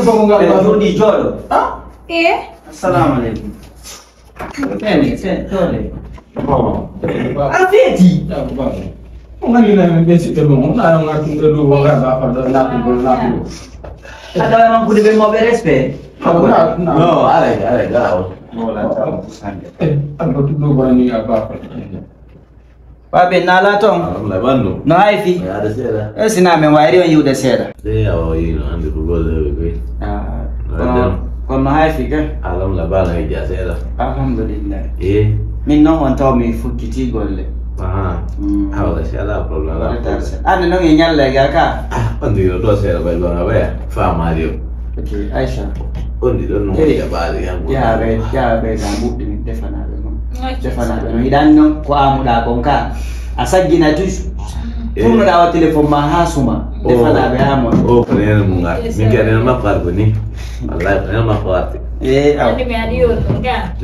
Tuh di jodoh. Assalamualaikum. Sini, Oh, Alfedi. nggak gila basic dulu, nggak ngatur dulu, nggak apa-apa, ngatur. Ada orang kudu mau beres be. No, ada galau. Apa dulu barang apa? Pape nala tong. Alhamdulillah Bandung. No haifi. Ya ada seda. Sina me wairi on yuda seda. Saya awal andi Google lebih. Kono haifi ka? Alhamdulillah bala hija seda. Alhamdulillah. Min no on taw mi fukkiti golle. Awal saya problem lah. Ana no nyalle ga ka. Andi do seda bay lo ngabe. Fa Mario. Okay, Aisha. Andi do no ya bali yang. Ya be gambu din defana be no. Defana be no idanno ko amuda konka. Asagina tus. Kuma da telefon ma hasuma. Defana be amo. Oh, kalian munga. Min kalian ma farko ni. Wallahi kalian ma farko. Andi me adiyo nga.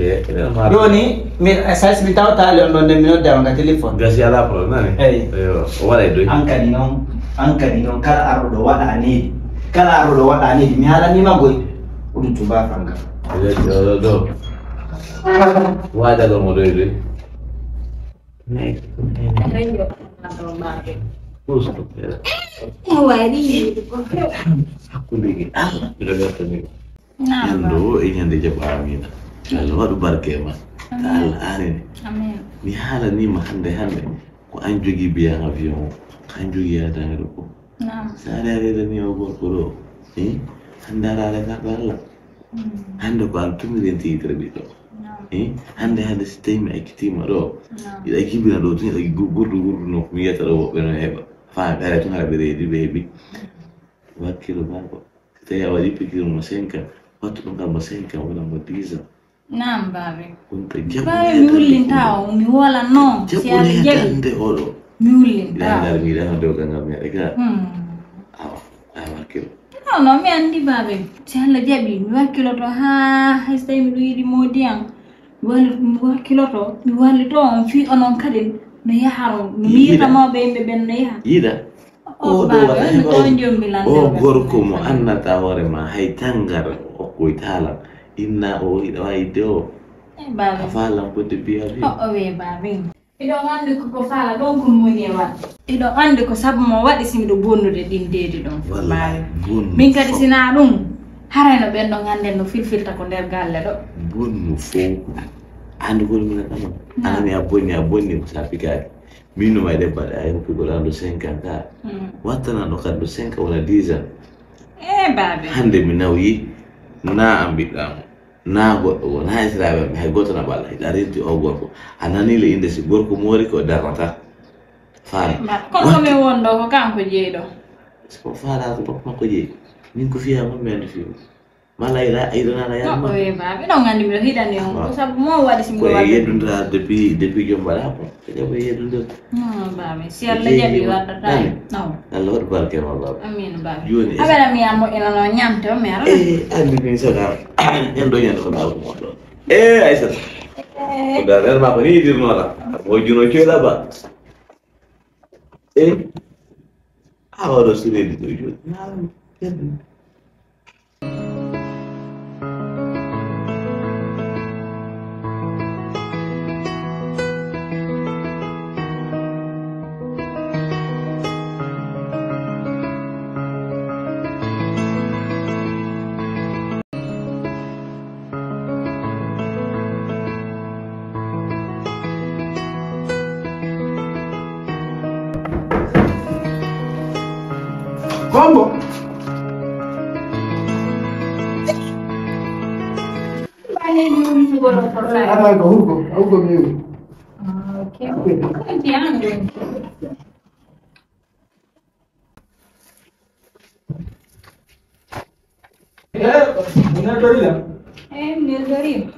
Doni mi asas mi taw ta le non de mi no da on telefon. Gasi ala problem nani. Yo, wala do. Anka di non kala ardo wada ni. Kala ardo wada ni mi hala ni magoy. Udu tuba fanga. Yo do. Wada do mo do. Ayo, nando mare. Justo. Wairi. Aku lagi. Udah kata nih. Ando ingin dijawab Amina. Kalau waduh barke mas. Kalau hari ini. Amin. Ni hala ni mahande ko an jogi biya avion kan jogi ya dan ko. Sare da ni o gorkoro. Handara la kala. Hande ko an tumire ti trebito. Hande sistema ekitima do. Ida ekibina do tun ida gurdu no mi yata do beno heba. Fa dare tun hala bere di baby. Wakilo bako. Taya wadi pikiru masenka. Watu nunga masenka wala modiza. Naam babe. Kunta jabu. Babe miulin tao mi wala no. Jabu ne kande holo. Miulin tao. Dar mi da do kan Amerika. Wakilo. No mi andi babe. Siala jabi mi wakilo to stay mi di modiang. Mi wakilo to mi wali to on fi onon kadin no yaharo mi ramo be ben no yaha. Ida. Oh babe to njombilan. Gorko mo annata hore ma hay tangar o ko itala. Inna o ido. Babe. Afala bote biya bi. We babe. Ido andi ko fala don ko moni wat. Ido andi ko sabu mo wadi simido bonnude dindede don. Babe. Min kadi sina dum harayno ben do ngande no filfilta ko der galle do. Bonnu fo. Andi ko mun tama. Ani abonni ko sapika. Mino mai debba da ayo ko lando 50 watana no kado 5 wala 10 babe hande mi nawi na ambidam na go wona israbe hay goto na balla darenti o gorko anani le inde si gorko mori ko darata fara ko me wondo ko kanko jeedo ko fara ko makko je min ko fiya mo men fi malaila idona la yalla babe no ngandi mi hidani on ko sabu mo wadi simbo wadi ko yedunda depuis jombala ko ko yedunda babe si alla jabi wada dai no Allah barke ma babe amin babe joni abara mi amo ina no nyamte o mera andi ni saga en do nyando ko dawo mo do aisha ko da ma ko ni dir no la mo juno chola ba awaro sire di do jo Combo. Bale ni mi golo por la. Ama ko hugo mi. Okay. Entiendo. Benar dorila. Benar dori.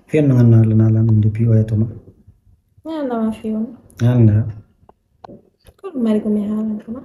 Fiyan nga nalan ng DPO ito no? Ano naman fiyon? Anda. mari ko mi haalan kama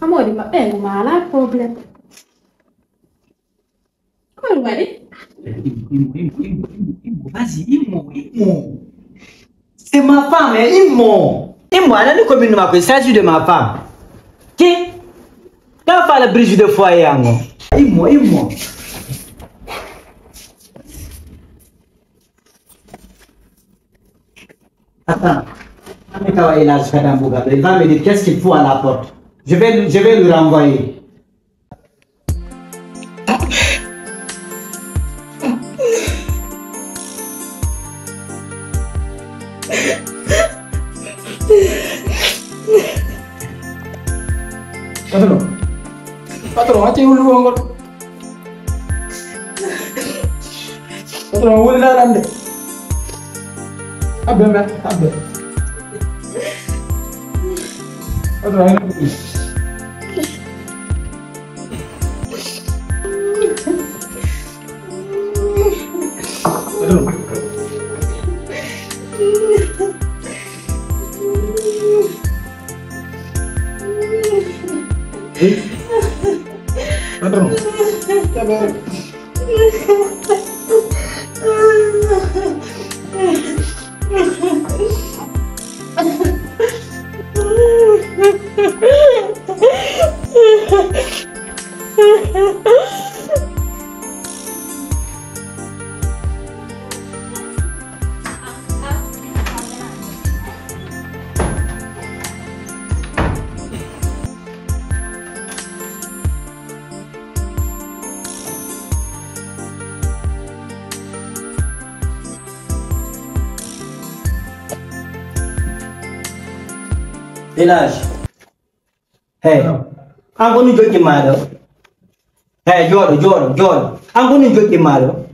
Amore, ma è umana, problema. Come lo vedi? Vas-y, c'est ma femme, Imo. Imo, elle a dit comme une marque, il s'agit de ma femme. Qui? Quand fait la brise de foyer, Imo. Attends, il va me dire qu'est-ce qu'il faut à la porte. Je vais lui renvoyer. Patron, acha ulu ngol. Patron, ulu lalande. Abbe. Patron, ini. Patron. Sabar. Elage. Hey, I'm going to get your mother. Hey, Jordan. I'm going to get your mother.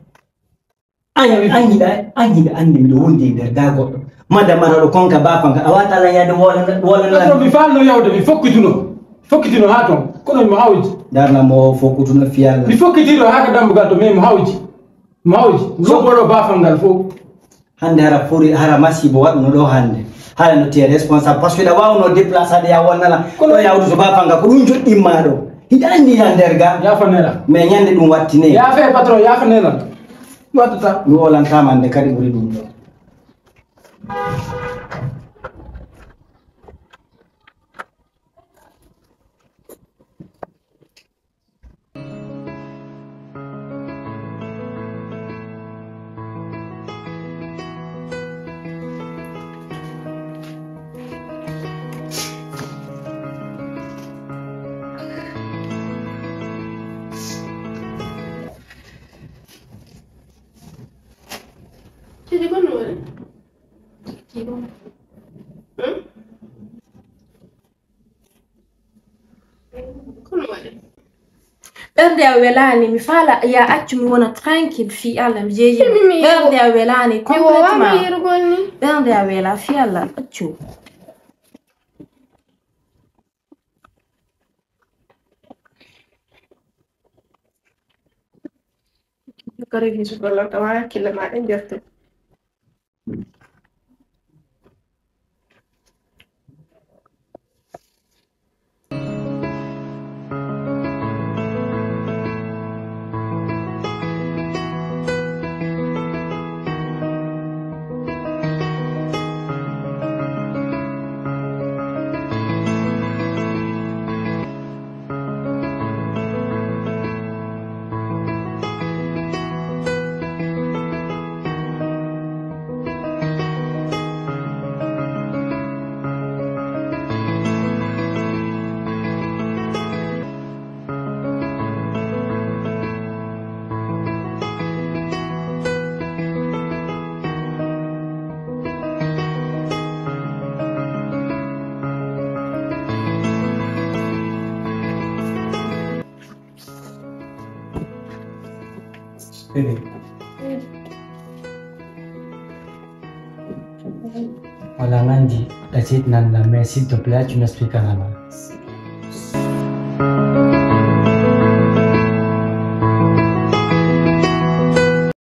I need the wounded that got. Madam Maro Conca Bafanga, I want to lay at the wall and We found no out before Kituno. Fokitino Haton, Kono Mahouj. Dana more for Kutuna Fiala. Before Kitino Hakadam got to name Mahouj, so borrow Bafangal folk. Hande hara furi hara masibo wat no do hande hara no tie responsable parce que da wawno déplacer ya wonnala ko do yawdu so bafanga ko dum joddi maado hidandi handerga ya fanela mais nyande dum wattine ya fe patron ya fanela watata mi wolan tamande kadi buri dum do Berde a welani mi fala ya accu mi wona tranquille fi Allah mi jeji berde a welani complètement berde a wela fi Allah accu kare fi su balla tawara kila ma den jertu Bébé. Voilà, Nandi, la suite, Nanda, mais s'il te plaît, tu m'expliqueras là.